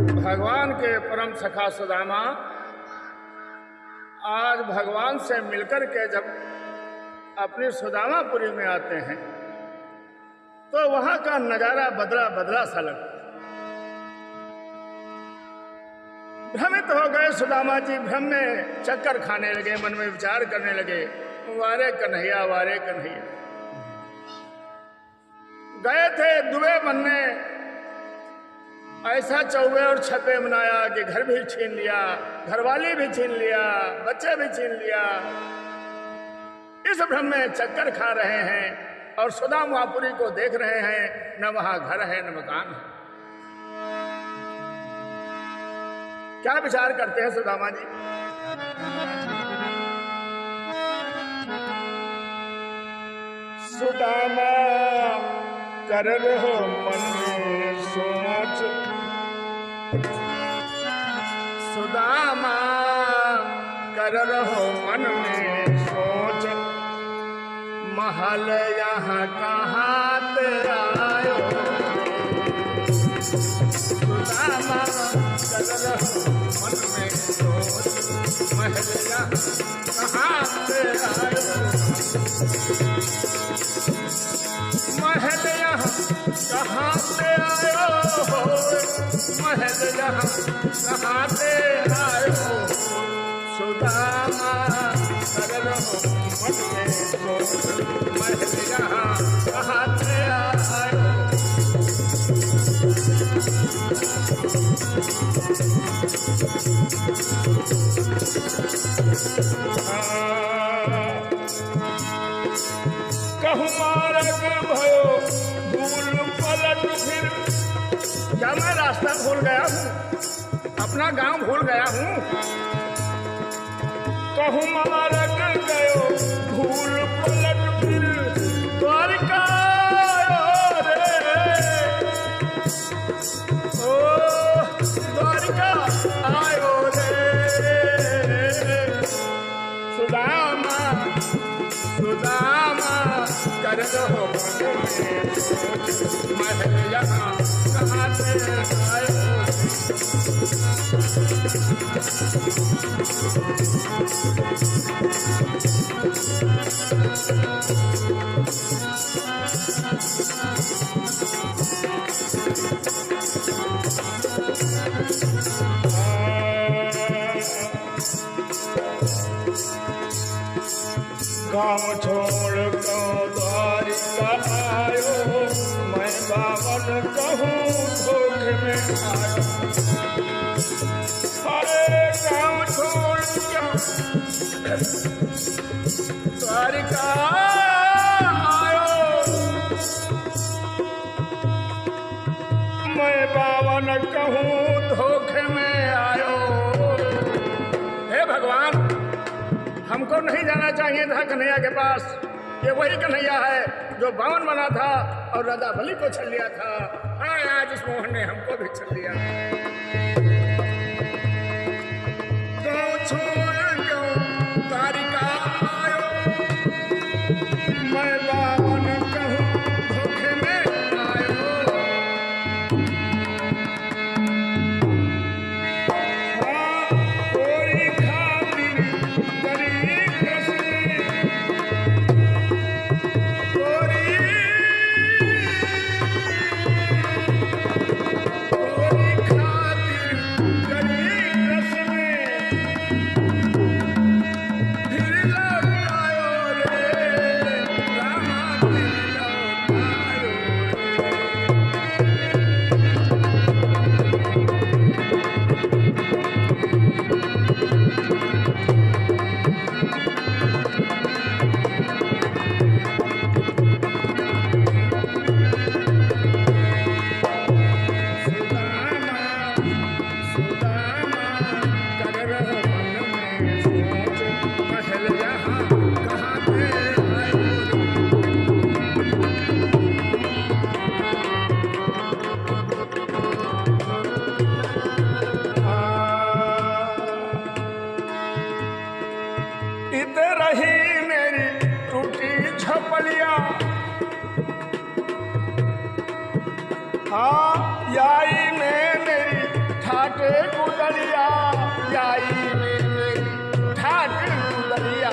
भगवान के परम सखा सुदामा आज भगवान से मिलकर के जब अपनी सुदामापुरी में आते हैं तो वहां का नजारा बदला बदला सा लगता। भ्रमित हो गए सुदामा जी, भ्रम में चक्कर खाने लगे, मन में विचार करने लगे, वारे कन्हैया वारे कन्हैया। गए थे दुबे बनने, ऐसा चौबे और छपे मनाया कि घर भी छीन लिया, घरवाली भी छीन लिया, बच्चे भी छीन लिया। इस भ्रम में चक्कर खा रहे हैं और सुदामापुरी को देख रहे हैं, न वहां घर है न मकान है। क्या विचार करते हैं सुदामा जी? सुदामा कर रहो मन में सोच, सुदामा कर रहो मन में सोच, महल यहाँ कहाँ ते आयो। सुदामा कर रहो मन में सोच, महल यहाँ कहाँ ते आयो। महल यहाँ कहाँ से आयो हो, महल यहाँ कहाँ से आयो। सुदामा कर रहो मन में सोच, महल यहाँ कहाँ से आयो। कहूँ मार्ग भयो भूल पलट फिर। क्या मैं रास्ता भूल गया हूँ, अपना गांव भूल गया हूँ? कहूँ मार्ग गयो भूल पलट फिर, द्वारिका रे ओ द्वारिका आयो रे। सुदामा सुदामा कर रहो मन में सोच, महल यहाँ कहाँ से आयो। गाँव छोड़ को द्वारिका आयो, मैं बावन कहूँ धोखे में आयो। अरे गाँव छोड़ को द्वारिका आयो, मैं बावन कहूँ धोखे में आयो। हे भगवान, हमको नहीं जाना चाहिए था कन्हैया के पास। ये वही कन्हैया है जो बावन बना था और राजा बलि को छल लिया था। हाँ, आज इस मोहन ने हमको भी छल लिया। गाँव छोड़ क्यों द्वारिका आयो, मैं बावन कहूँ धोखे में आयो। हाँ, कोई खातिर हाँ याई में मेरी था ठाट गुदरिया आई मेरी ठाट गुदरिया।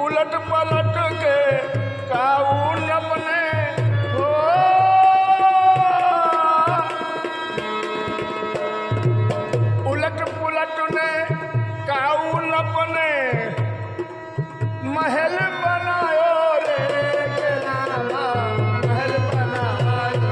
उलट पलट के काउन अपने हो, उलट पुलट ने काउन अपने महल बनायो रे के नामा महल बनायो।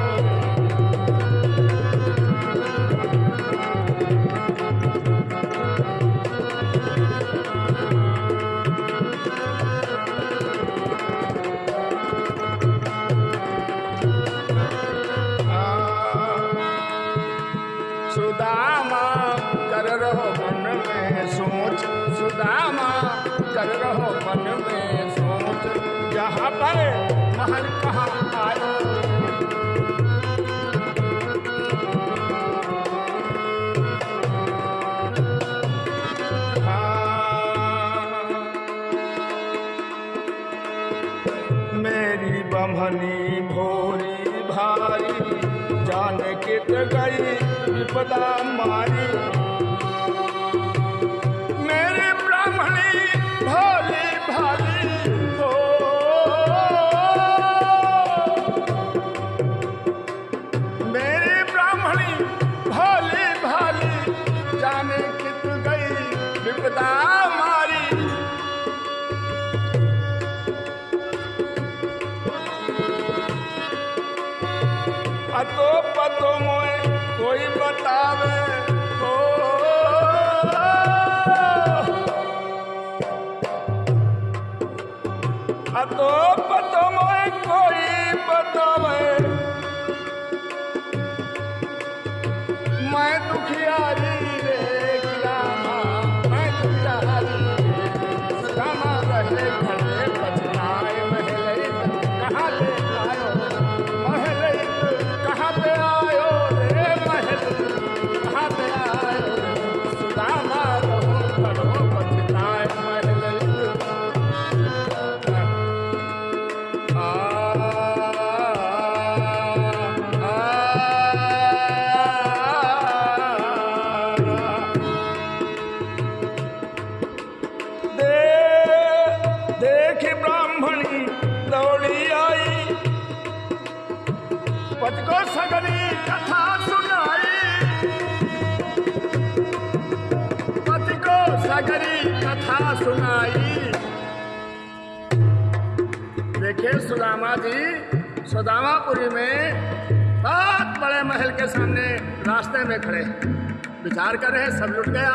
सुदामा कर रहो मन में सोच, सुदामा कर रहो मन में सोच, यहाँ पर महल कहाँ आयो। मेरी बमहनी भोरी भारी जान कित गई विपदा मारी। मेरी ब्राह्मणी भोली भाली हो, मेरी ब्राह्मणी भोली भाली जाने कित गई विपदा मारी। अतो पतो मोए कोई बतावे हो, अतो पतो मोए कोई बतावे। मैं दुखियारी रे रामा, मैं दुखियारी रामा रहे घरे पछताए। महले कहाँ ले आयो, महले कहाँ पे आयो रे, महल कहाँ पे आयो। सुदामा रहो घरो पछताए। महले देखी ब्राह्मणी दौड़ी आई, पति को सगरी कथा सुनाई, पति को सगरी कथा सुनाई। देखिए सुदामा जी सुदामापुरी में बहुत बड़े महल के सामने रास्ते में खड़े विचार कर रहे हैं, सब लुट गया,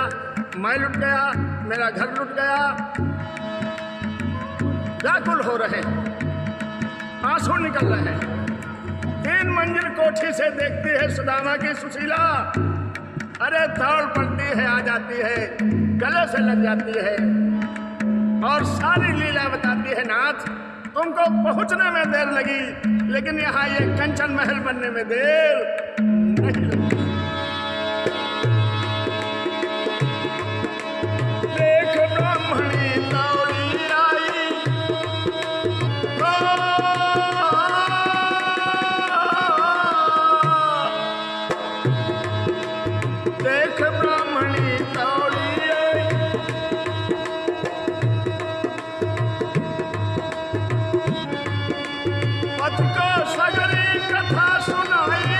मैं लुट गया, मेरा घर लुट गया। व्याकुल हो रहे, आंसू निकल रहे हैं। 3 मंजिल कोठी से देखती है सुदामा की सुशीला, अरे दौड़ पड़ती है, आ जाती है, गले से लग जाती है और सारी लीला बताती है। नाथ तुमको पहुंचने में देर लगी, लेकिन यहाँ ये कंचन महल बनने में देर नहीं लगी। देख ब्राह्मणी दौड़ी आई, देख ब्राह्मणी दौड़ी आई, पति को सगरी कथा सुनाई।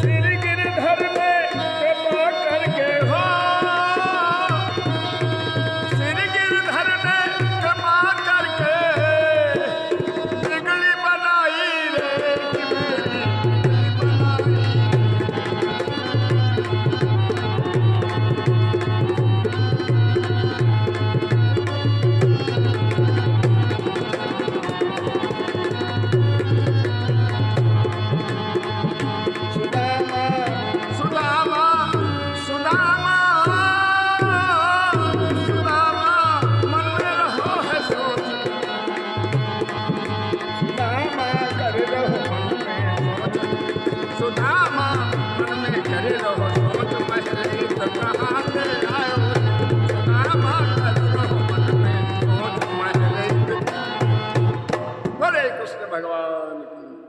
श्री गिरधर में कृपा करके हो, श्री गिरधर ने कृपा करके बिगड़ी बनाई रे कि मेरी बनाई। कृष्ण भगवान की।